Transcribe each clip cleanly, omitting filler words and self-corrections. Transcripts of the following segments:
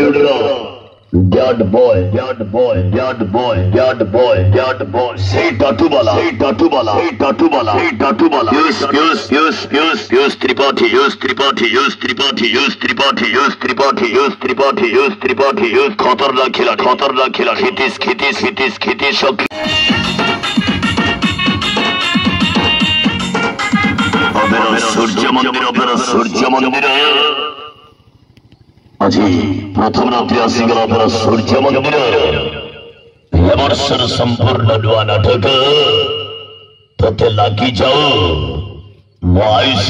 Dad boy, dad boy, dad boy, dad boy, dad boy. Say tattoo bala, say tattoo bala, say tattoo bala, say tattoo bala. Use Tripathi, use Tripathi, use Tripathi, use Tripathi, use Tripathi, use Tripathi, use Tripathi, use khatarnak khilad. Khitis shok. Surya Mandir. আজি প্রথম রাত্রি আসিগলা আপনারা সূর্য মন্দিরে এবর্ষর সম্পূর্ণ নূয়া নাটক তোতে লাগি যাও মহাইশ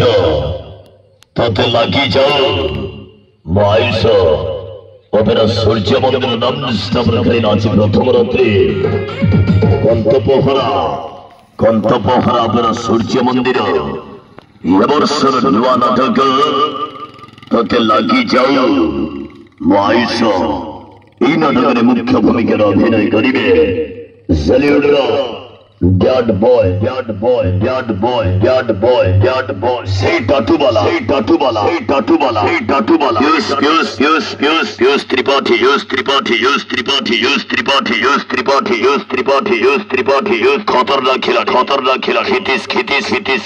তোতে লাগি যাও মহাইশ আপনারা সূর্য মন্দির নাম স্থাপনকারী আছে প্রথম রাত্রি কন্তপহরা আপনারা সূর্য মন্দির এবর্ষর নূয়া নাটক তোতে লাগি যাও মহাইশ এই নাটকের মুখ্য ভূমিকার অভিনয় করিবে Dad boy, dad boy, dad boy, dad boy, dad boy. Say tattoo bala, say tattoo bala, say tattoo bala, say tattoo bala. Use Tripathi, use Tripathi, use Tripathi, use Tripathi, use Tripathi, use Tripathi, use Tripathi, use khatarnak khilad.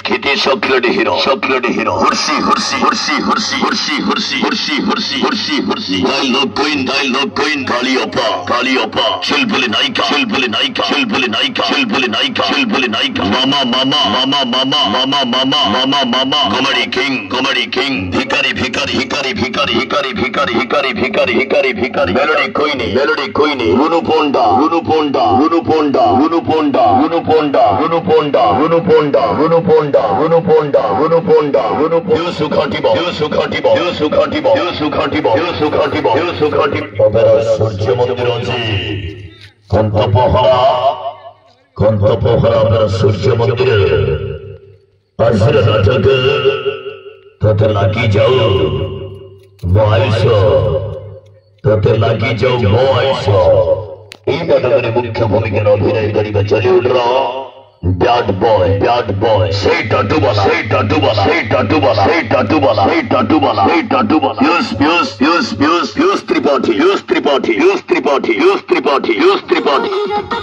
Khitis chocolate hero. Hursi. Dialogue queen, Kali Appa. Chilbuli naika. Mama. Comedy king. Hikari. Melody queen. Runu Ponda. Opera Surya Mandir আছে কন্তপহরা আপনারা সূর্য মন্দিরে আসলে নাটক তোতে লাগি যাও মহাইশ এই নাটকের মুখ্য ভূমিকার অভিনয় করিবে চলে উঠল Dad boy, say tattoo bala, say tattoo bala. Use Tripathi.